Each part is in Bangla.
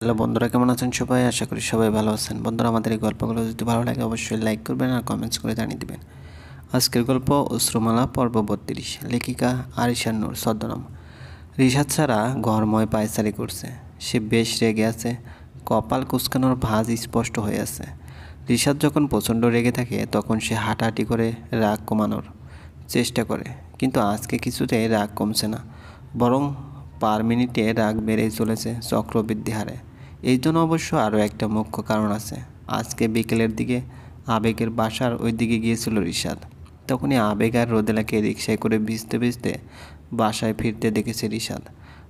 হ্যালো বন্ধুরা, কেমন আছেন সবাই? আশা করি সবাই ভালো আছেন। বন্ধুরা, আমাদের এই গল্পগুলো যদি ভালো লাগে অবশ্যই লাইক করবেন আর কমেন্টস করে জানিয়ে দেবেন। আজকের গল্প অশ্রুমালা পর্ব 32। লেখিকা আরিশান নূর ছদ্মনাম। রিশাদ ছাড়া ঘরময় পায়চারি করছে। সে বেশ রেগে আছে। কপাল কুঁচকানোর ভাঁজ স্পষ্ট হয়ে আছে। রিশাদ যখন প্রচণ্ড রেগে থাকে তখন সে হাঁটাহাঁটি করে রাগ কমানোর চেষ্টা করে, কিন্তু আজকে কিছুতেই রাগ কমছে না, বরং পার মিনিটে রাগ বেড়েই চলেছে চক্রবৃদ্ধি হারে। এই জন্য অবশ্য আরও একটা মুখ্য কারণ আছে। আজকে বিকেলের দিকে আবেগের বাসার ওই দিকে গিয়েছিল রিশাদ। তখনই আবেগ আর রোদেলাকে রিকশায় করে ভিজতে ভিজতে বাসায় ফিরতে দেখেছে রিশাদ।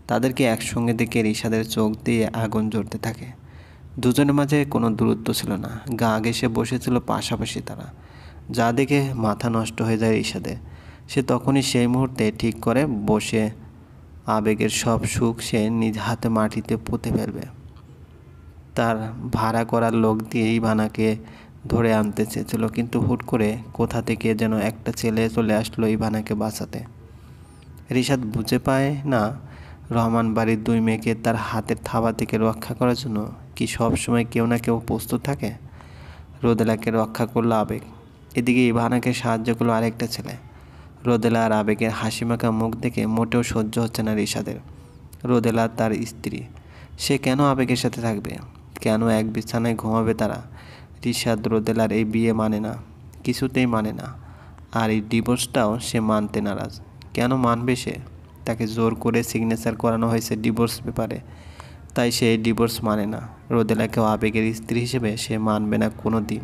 তাদেরকে একসঙ্গে দেখে রিশাদের চোখ দিয়ে আগুন জ্বলতে থাকে। দুজনের মাঝে কোনো দূরত্ব ছিল না, গা ঘেঁষে বসেছিল পাশাপাশি তারা। যা দেখে মাথা নষ্ট হয়ে যায় রিশাদের। সে তখনই সেই মুহূর্তে ঠিক করে বসে আবেগের সব সুখ সে নিজ হাতে মাটিতে পুঁতে ফেলবে। তার ভাড়া করার লোক দিয়ে ইভানাকে ধরে আনতে চেয়েছিল, কিন্তু হুট করে কোথা থেকে যেন একটা ছেলে চলে আসলো ইভানাকে বাঁচাতে। রিশাদ বুঝে পায় না, রহমান বাড়ির দুই মেয়েকে তার হাতের থাবা থেকে রক্ষা করার জন্য কি সব সময় কেউ না কেউ প্রস্তুত থাকে। রোদেলাকে রক্ষা করলো আবেগ, এদিকে ইভানাকে সাহায্য করলো আরেকটা ছেলে। রোদেলা আর আবেগের হাসিমাখা মুখ দেখে মোটেও সহ্য হচ্ছে না রিশাদের। রোদেলা তার স্ত্রী, সে কেন আবেগের সাথে থাকবে? কেন এক বিছানায় ঘুমাবে তারা? রিশাদ রোদেলার এই বিয়ে মানে না, কিছুতেই মানে না। আর এই ডিভোর্সটাও সে মানতে নারাজ। কেন মানবে সে? তাকে জোর করে সিগনেচার করানো হয়েছে ডিভোর্স পেপারে, তাই সে এই ডিভোর্স মানে না। রোদেলাকেও আবেগের স্ত্রী হিসেবে সে মানবে না কোনো দিন।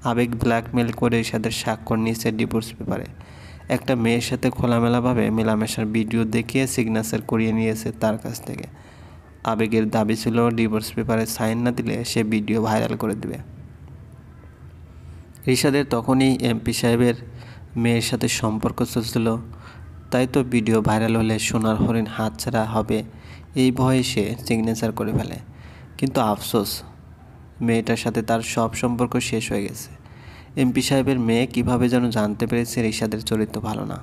আবেগ ব্ল্যাকমেল করে রিশাদের স্বাক্ষর নিয়েছে ডিভোর্স পেপারে। একটা মেয়ের সাথে খোলামেলাভাবে মেলামেশার ভিডিও দেখিয়ে সিগনেচার করিয়ে নিয়েছে তার কাছ থেকে। আবেগের দাবি ছিল ডিভোর্স পেপারে সাইন না দিলে সে ভিডিও ভাইরাল করে দেবে। রিশাদের তখনই এমপি সাহেবের মেয়ের সাথে সম্পর্ক চলছিল, তাই তো ভিডিও ভাইরাল হলে সোনার হরিণ হাতছাড়া হবে এই ভয়ে সে সিগনেচার করে ফেলে। কিন্তু আফসোস, মেয়েটার সাথে তার সব সম্পর্ক শেষ হয়ে গেছে। এমপি সাহেবের মেয়ে কিভাবে যেন জানতে পেরেছে রিশাদের চরিত্র ভালো না।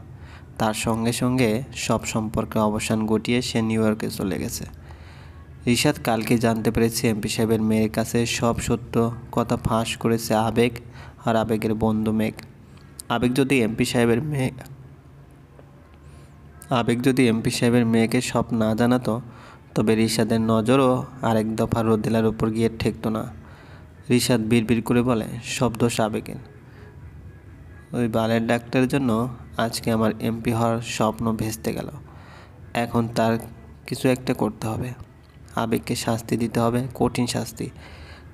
তার সঙ্গে সঙ্গে সব সম্পর্কে অবসান ঘটিয়ে সে নিউ ইয়র্কে চলে গেছে। রিশাদ কালকে জানতে পেরেছে এমপি সাহেবের মেয়ের কাছে সব সত্য কথা ফাঁস করেছে আবেগ আর আবেগের বন্ধু মেঘ। আবেগ যদি এমপি সাহেবের মেয়েকে সব না জানাতো, তবে রিশাদের নজরও আরেক দফা রোদেলার উপর গিয়ে ঠেকতো না। রিশাদ বিড়বিড় করে বলে, সব দোষ আবেগের। ওই বালের ডাক্তারের জন্য আজকে আমার এমপি হওয়ার স্বপ্ন ভেস্তে গেল। এখন তার কিছু একটা করতে হবে। আবেগকে শাস্তি দিতে হবে, কঠিন শাস্তি।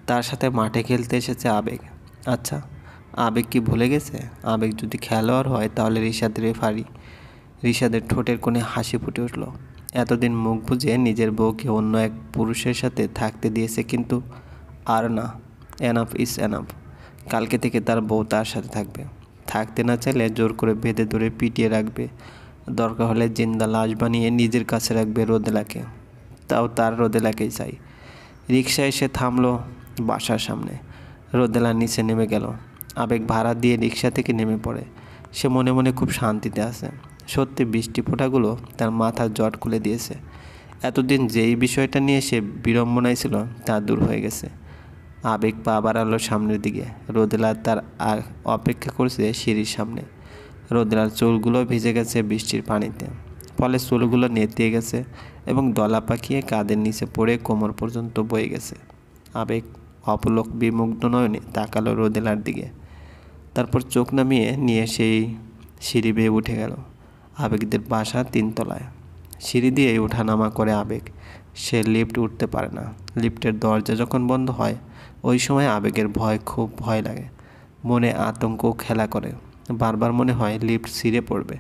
তার সাথে মাঠে খেলতে এসেছে আবেগ। আচ্ছা, আবেগ কি ভুলে গেছে? আবেগ যদি খেলোয়াড় হয় তাহলে রিশাদ রেফারি। রিশাদের ঠোঁটের কোণে হাসি ফুটে উঠল। এতদিন মুখ বুজে নিজের বউকে অন্য এক পুরুষের সাথে থাকতে দিয়েছে, কিন্তু আর না, এনাফ ইজ এনাফ। কালকে থেকে তার বউ তার সাথে থাকবে। থাকতে না চাইলে জোর করে বেঁধে ধরে পিটিয়ে রাখবে। দরকার হলে জিন্দা লাশ বানিয়ে নিজের কাছে রাখবে রোদেলাকে। তাও তার রোদেলাকেই চাই। রিকশা এসে থামলো বাসার সামনে। রোদেলা নিচে নেমে গেল। আবেগ ভাড়া দিয়ে রিকশা থেকে নেমে পড়ে। সে মনে মনে খুব শান্তিতে আছে। সত্যি বৃষ্টি ফোঁটাগুলো তার মাথার জট খুলে দিয়েছে। এতদিন যেই বিষয়টা নিয়ে সে বিড়ম্বনায় ছিল তা দূর হয়ে গেছে। আবেগ পা বাড়ালো সামনের দিকে। রোদেলা তার অপেক্ষা করছে সিঁড়ির সামনে। রোদেলার চুলগুলো ভিজে গেছে বৃষ্টির পানিতে, ফলে চুলগুলো নেতিয়ে গেছে এবং দলা পাকিয়ে কাঁধের নিচে পড়ে কোমর পর্যন্ত বয়ে গেছে। আবেগ অপলক বিমুগ্ধ নয়নে তাকালো রোদেলার দিকে, তারপর চোখ নামিয়ে নিয়ে সেই সিঁড়ি বেয়ে উঠে গেল। আবেগদের বাসা 3 তলায়। সিঁড়ি দিয়েই ওঠানামা করে আবেগ। সে লিফট উঠতে পারে না। লিফটের দরজা যখন বন্ধ হয় ওই সময় আবেগের খুব ভয় লাগে। মনে আতঙ্ক খেলা করে। বারবার মনে হয় লিফট ছিঁড়ে পড়বে।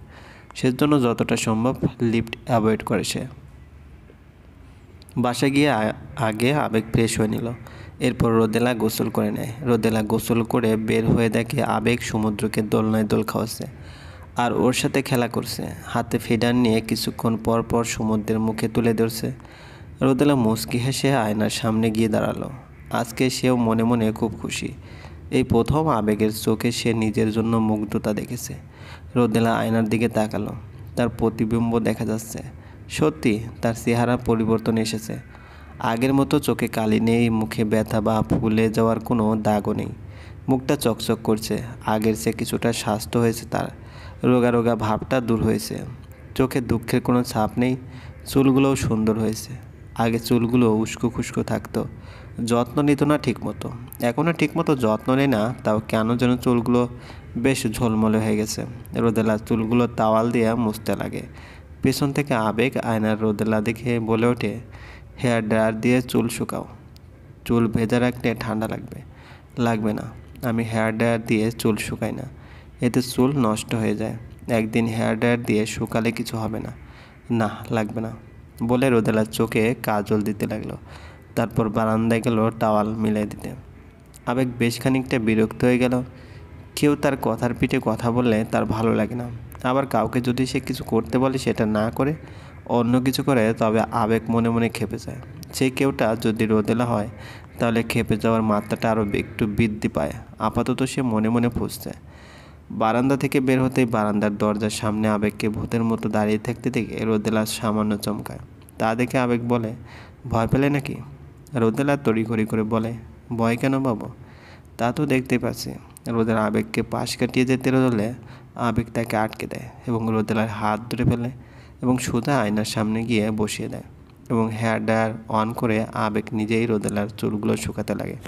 সেজন্য যতটা সম্ভব লিফট অ্যাভয়েড করে সে। বাসায় গিয়ে আগে আবেগ ফ্রেশ হয়ে নিল। এরপর রোদেলা গোসল করে নেয়। রোদেলা গোসল করে বের হয়ে দেখে আবেগ সমুদ্রকে দোলনায় দোল খাওয়াচ্ছে আর ওর সাথে খেলা করছে। হাতে ফিডার নিয়ে কিছুক্ষণ পর পর সমুদ্রের মুখে তুলে ধরছে। রোদেলা মুচকি হেসে আয়নার সামনে গিয়ে দাঁড়ালো। আজকে সেও মনে মনে খুব খুশি। এই প্রথম আবেগের চোখে সে নিজের জন্য মুগ্ধতা দেখেছে। রোদেলা আয়নার দিকে তাকালো। তার প্রতিবিম্ব দেখা যাচ্ছে। সত্যি তার চেহারা পরিবর্তন এসেছে। আগের মতো চোখে কালি নেই, মুখে ব্যথা বা ফুলে যাওয়ার কোনো দাগও নেই। মুখটা চকচক করছে, আগের চেয়ে কিছুটা স্বাস্থ্য হয়েছে তার। রোগা রোগা ভাবটা দূর হয়েছে, চোখে দুঃখের কোনো ছাপ নেই। চুলগুলোও সুন্দর হয়েছে। আগে চুলগুলো উস্কো খুস্কো থাকতো, যত্ন নিত না ঠিকমতো। এখনও ঠিকমতো যত্ন নেই না, তাও কেন যেন চুলগুলো বেশ ঝোলমলে হয়ে গেছে। রোদেলা চুলগুলো তাওয়াল দিয়ে মুছতে লাগে। পেছন থেকে আবেগ আয়নার রোদেলা দেখে বলে ওঠে, হেয়ার ড্রায়ার দিয়ে চুল শুকাও, চুল ভেজা রাখলে ঠান্ডা লাগবে। লাগবে না, আমি হেয়ার ড্রায়ার দিয়ে চুল শুকাই না, এতে চুল নষ্ট হয়ে যায়। একদিন হেয়ার ড্রায়ার দিয়ে শুকালে কিছু হবে না। না, লাগবে না বলে রোদেলার চোখে কাজল দিতে লাগলো। তারপর বারান্দায় গেল টাওয়াল মিলাই দিতে। আবেগ বেশ খানিকটা বিরক্ত হয়ে গেল। কেউ তার কথার পিঠে কথা বললে তার ভালো লাগে না, আবার কাউকে যদি সে কিছু করতে বলে সেটা না করে অন্য কিছু করে, তবে আবেগ মনে মনে খেপে যায়। সেই কেউটা যদি রোদেলা হয় তাহলে খেপে যাওয়ার মাত্রাটা আরও একটু বৃদ্ধি পায়। আপাতত সে মনে মনে ফুঁসছে। বারান্দা থেকে বের হতেই বারান্দার দরজার সামনে আবেগকে ভূতের মতো দাঁড়িয়ে থাকতে দেখে রোদেলা সামান্য চমকায়। তা দেখে আবেগ বলে, ভয় পেলে নাকি? রোদেলা তড়িঘড়ি করে বলে, ভয় কেন বাবু? তা তো দেখতে পাচ্ছি। রোদেলা আবেগকে পাশ কাটিয়ে যেতে রোদলে আবেগ তাকে আটকে দেয় এবং রোদেলার হাত ধরে ফেলে এবং সোজা আয়নার সামনে গিয়ে বসিয়ে দেয় এবং হেয়ার ড্রায়ার অন করে আবেগ নিজেই রোদেলার চুলগুলো শুকাতে লাগে।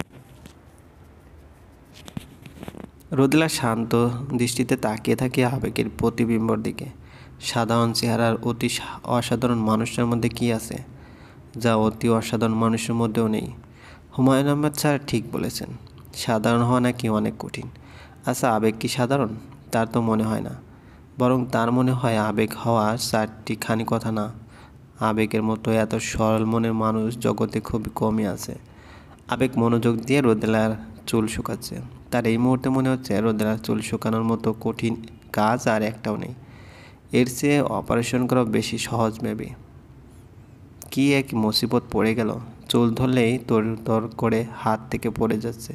রোদেলা শান্ত দৃষ্টিতে তাকিয়ে থাকে আবেগের প্রতিবিম্বর দিকে। সাধারণ চেহারার অতি অসাধারণ মানুষের মধ্যে কি আছে যা অতি অসাধারণ মানুষের মধ্যেও নেই? হুমায়ুন আহমেদ স্যার ঠিক বলেছেন, সাধারণ হওয়া নাকি অনেক কঠিন। আচ্ছা, আবেগ কি সাধারণ? তার তো মনে হয় না, বরং তার মনে হয় আবেগ হওয়া চারটি খানি কথা না। আবেগের মতো এত সরল মনের মানুষ জগতে খুবই কমই আছে। আবেগ মনোযোগ দিয়ে রোদেলার চুল শুকাচ্ছে। তার এই মুহূর্তে মনে হচ্ছে রোদেলার চুল শুকানোর মতো কঠিন কাজ আর একটাও নেই। এর চেয়ে অপারেশন করা বেশি সহজ মেবি। কি এক মুসিবত পড়ে গেল, চুল ধরলেই তোর করে হাত থেকে পড়ে যাচ্ছে।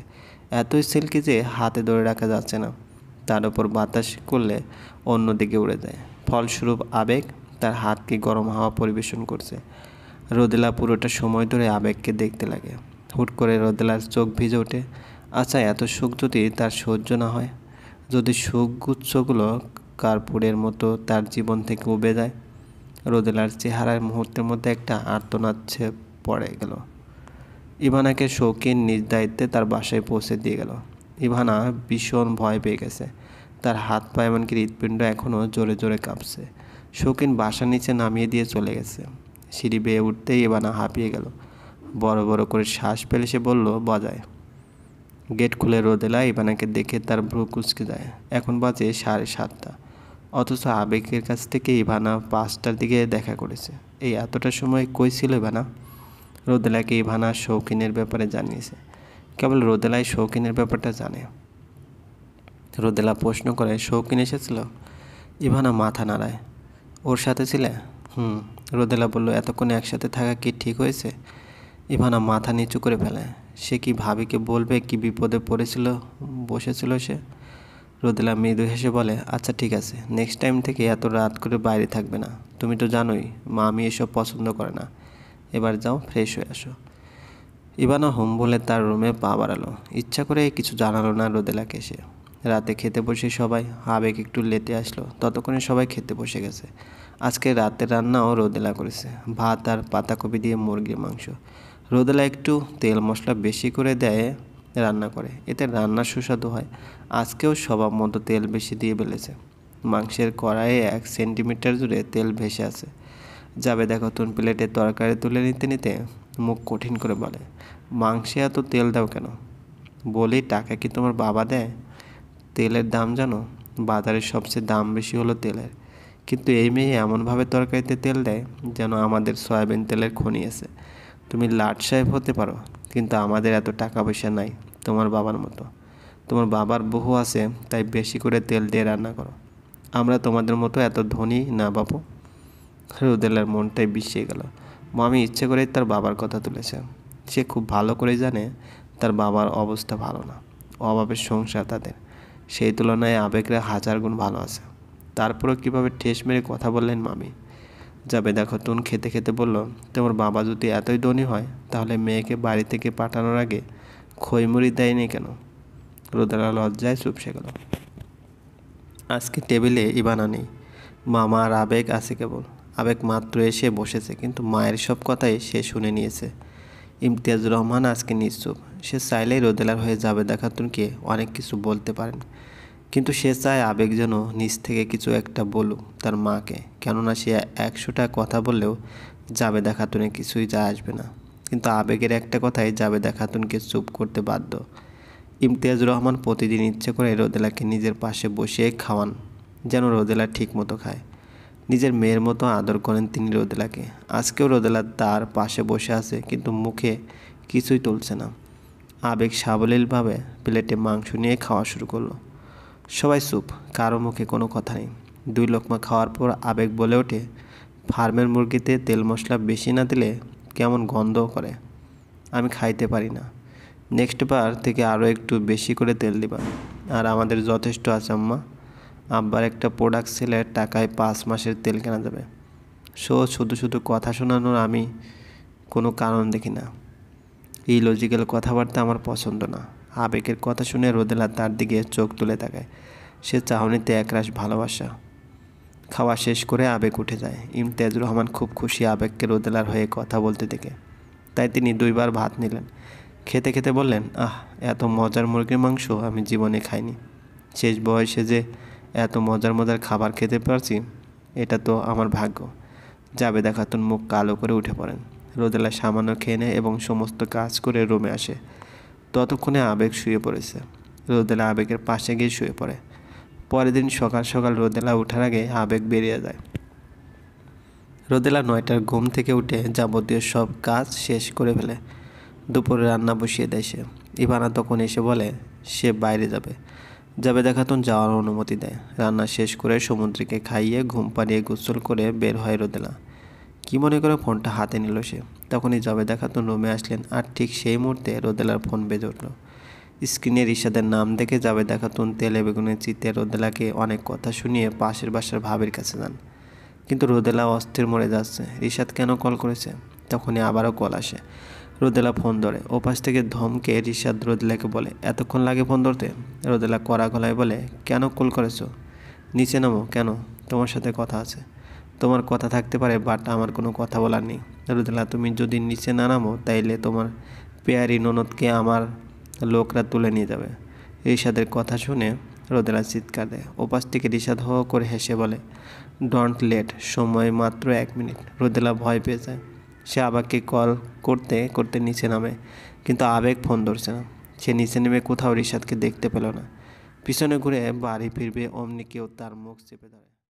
এতই সিল্কি যে হাতে ধরে রাখা যাচ্ছে না, তার উপর বাতাস করলে অন্যদিকে উড়ে যায়। ফলস্বরূপ আবেগ তার হাতকে গরম হাওয়া পরিবেশন করছে। রোদেলা পুরোটা সময় ধরে আবেগকে দেখতে লাগে। হুট করে রোদেলার চোখ ভিজে ওঠে। আচ্ছা, এত সুখ যদি তার সহ্য না হয়, যদি সুখগুচ্ছগুলো কার্পুরের মতো তার জীবন থেকে উবে যায়? রোদেলার চেহারার মুহূর্তের মধ্যে একটা আর্তনাদ পড়ে গেল। ইভানাকে শৌখিন নিজ দায়িত্বে তার বাসায় পৌঁছে দিয়ে গেল। ইভানা ভীষণ ভয় পেয়ে গেছে। তার হাত পা এমনকি হৃৎপিণ্ড এখনও জোরে জোরে কাঁপছে। শৌখিন বাসার নিচে নামিয়ে দিয়ে চলে গেছে। সিঁড়ি বেয়ে উঠতেই ইভানা হাঁপিয়ে গেল। বড় বড় করে শ্বাস ফেলে সে বলল, বজায়। গেট খুলে রোদেলা ইভানাকে দেখে তার ভ্রু কুঁচকে যায়। এখন বাজে 7:30, অথচ আবেগের কাছ থেকে ইভানা 5টার দিকে দেখা করেছে। এই এতটা সময় কই ছিল ইভানা? রোদেলাকে ইভানা শৌখিনের ব্যাপারে জানিয়েছে। কেবল রোদেলাই শৌখিনের ব্যাপারটা জানে। রোদেলা প্রশ্ন করে, শৌখিন এসেছিল? ইভানা মাথা নাড়ায়। ওর সাথে ছিলে? রোদেলা বলল, এতক্ষণ একসাথে থাকা কি ঠিক হয়েছে? ইভানা মাথা নিচু করে ফেলে। সে কি ভাবিকে বলবে কি বিপদে বসেছিল সে? রোদেলা মৃদু হেসে বলে, আচ্ছা ঠিক আছে, নেক্সট টাইম থেকে এত রাত করে বাইরে থাকবে না। তুমি তো জানোই মামি এসব পছন্দ করে না। এবার যাও, ফ্রেশ হয়ে আসো। ইভানা হোম বলে তার রুমে পা বাড়ালো। ইচ্ছা করে কিছু জানালো না রোদেলাকে সে। রাতে খেতে বসে সবাই, আবেগ একটু লেটে আসলো, ততক্ষণে সবাই খেতে বসে গেছে। আজকে রাতের রান্নাও রোদেলা করেছে, ভাত আর পাতাকপি দিয়ে মুরগির মাংস। রোদেলা একটু তেল মশলা বেশি করে দেয় রান্না করে, এতে রান্না সুস্বাদু হয়। আজকেও স্বভাব মতো তেল বেশি দিয়ে ফেলেছে। মাংসের কড়াইয়ে 1 সেন্টিমিটার জুড়ে তেল ভেসে আছে। যাবে দেখো, তুমি প্লেটে তরকারি তুলে নিতে নিতে মুখ কঠিন করে বলে, মাংসে এত তেল দাও কেন? বলি, টাকা কি তোমার বাবা দেয়? তেলের দাম জানো? বাজারে সবচেয়ে দাম বেশি হলো তেলের, কিন্তু এই মেয়ে এমনভাবে তরকারিতে তেল দেয় যেন আমাদের সয়াবিন তেলের খনি আছে। তুমি লাট সাহেব হতে পারো, কিন্তু আমাদের এত টাকা পয়সা নাই তোমার বাবার মতো। তোমার বাবার বহু আছে, তাই বেশি করে তেল দিয়ে রান্না করো। আমরা তোমাদের মতো এত ধনী না বাবু। রোদেলার মনটাই বিষিয়ে গেল। মামি ইচ্ছে করেই তার বাবার কথা তুলেছে। সে খুব ভালো করে জানে তার বাবার অবস্থা ভালো না, অভাবের সংসার তাদের। সেই তুলনায় আবেগরা 1000 গুণ ভালো আছে। তারপরও কীভাবে ঠেস মেরে কথা বললেন মামি? জাবেদা খাতুন খেতে খেতে বলল, তোমার বাবা যদি এতই ধনী হয় তাহলে মেয়েকে বাড়ি থেকে পাঠানোর আগে খইমুড়ি দেয়নি কেন? রোদেলা লজ্জায় চুপসে গেল। আজকে টেবিলে ইবানা নেই, মামা আর আবেগ আছে কেবল। আবেগ মাত্র এসে বসেছে, কিন্তু মায়ের সব কথাই সে শুনে নিয়েছে। ইমতিয়াজুর রহমান আজকে নিশ্চুপ। সে চাইলেই রোদেলার হয়ে জাবেদা খাতুনকে অনেক কিছু বলতে পারেন, কিন্তু সে চায় আবেগ যেন নিজ থেকে কিছু একটা বলুক তার মাকে, কেননা সে 100টা কথা বললেও জাবেদা খাতুনের কিছুই যায় আসবে না। কিন্তু আবেগের একটা কথাই জাবেদা খাতুনকে চুপ করতে বাধ্য। ইমতিয়াজুর রহমান প্রতিদিন ইচ্ছে করে রোদেলাকে নিজের পাশে বসিয়ে খাওয়ান, যেন রোদেলা ঠিক মতো খায়। নিজের মেয়ের মতো আদর করেন তিনি রোদেলাকে। আজকেও রোদেলা তার পাশে বসে আছে, কিন্তু মুখে কিছুই তুলছে না। আবেগ সাবলীলভাবে প্লেটে মাংস নিয়ে খাওয়া শুরু করলো। সবাই চুপ, কারো মুখে কোনো কথা নেই। 2 লোকমা খাওয়ার পর আবেগ বলে ওঠে, ফার্মের মুরগিতে তেল মশলা বেশি না দিলে কেমন গন্ধ করে, আমি খাইতে পারি না। নেক্সট বার থেকে আরও একটু বেশি করে তেল দিবা। আর আমাদের যথেষ্ট আছে আম্মা। আব্বার একটা প্রোডাক্ট সেলের টাকায় 5 মাসের তেল কেনা যাবে। শুধু শুধু কথা শোনানোর আমি কোনো কারণ দেখি না। এই লজিক্যাল কথাবার্তা আমার পছন্দ না। আবেগের কথা শুনে রোদেলা তার দিকে চোখ তুলে তাকায়। সে চাহনিতে একরাশ ভালোবাসা। খাওয়া শেষ করে আবেগ উঠে যায়। ইমতিয়াজুর রহমান খুব খুশি আবেগকে রোদেলার হয়ে কথা বলতে দেখে, তাই তিনি 2 বার ভাত নিলেন। খেতে খেতে বললেন, আহ, এত মজার মুরগির মাংস আমি জীবনে খাইনি। শেষ বয়সে যে এত মজার মজার খাবার খেতে পারছি, এটা তো আমার ভাগ্য। জাবেদা খাতুন মুখ কালো করে উঠে পড়েন। রোদেলা সামান্য খেয়ে নেয় এবং সমস্ত কাজ করে রুমে আসে। ততক্ষণে আবেগ শুয়ে পড়েছে। রোদেলা আবেগের পাশে গিয়ে শুয়ে পড়ে। পরের দিন সকাল সকাল রোদেলা ওঠার আগে আবেগ বেরিয়ে যায়। রোদেলা 9টার ঘুম থেকে উঠে যাবতীয় সব কাজ শেষ করে ফেলে। দুপুরে রান্না বসিয়ে দেয় সে। ইভানা তখন এসে বলে সে বাইরে যাবে। জাবেদা খাতুন যাওয়ার অনুমতি দেয়। রান্না শেষ করে সমুদ্রকে খাইয়ে ঘুম পাড়িয়ে গোসল করে বের হয় রোদেলা। কি মনে করে ফোনটা হাতে নিল সে। তখনই জাবেদা খাতুন রুমে আসলেন, আর ঠিক সেই মুহূর্তে রোদেলার ফোন বেজে উঠল। স্ক্রিনে রিশাদের নাম দেখে জাবেদা খাতুন তেলে বেগুনে চিতে রোদেলাকে অনেক কথা শুনিয়ে পাশের বাসার ভাবির কাছে যান। কিন্তু রোদেলা অস্থির মরে যাচ্ছে, রিশাদ কেন কল করেছে। তখনই আবারও কল আসে। রোদেলা ফোন ধরে। ওপাশ থেকে ধমকে রিশাদ রোদেলাকে বলে, এতক্ষণ লাগে ফোন ধরতে? রোদেলা কড়া গলায় বলে, কেন কল করেছো? নিচে নামো। কেন? তোমার সাথে কথা আছে। তোমার কথা থাকতে পারে, বাট আমার কোনো কথা বলার নেই। রোদেলা, তুমি যদি নিচে না নামো তাইলে তোমার পেয়ারি ননদকে আমার লোকরা তুলে নিয়ে যাবে। রিশাদের কথা শুনে রোদেলা চিৎকার দেয়। ওপাশ থেকে রিশাদ হো করে হেসে বলে, ডোন্ট লেট, সময় মাত্র 1 মিনিট। রোদেলা ভয় পেয়ে যায়। সে আবেগকে কল করতে করতে নিচে নামে, কিন্তু আবেগ ফোন ধরছে না। সে নিচে নেমে কোথাও রিশাদকে দেখতে পেল না। পিছনে ঘুরে বাড়ি ফিরবে অমনি কেউ তার মুখ চেপে ধরে।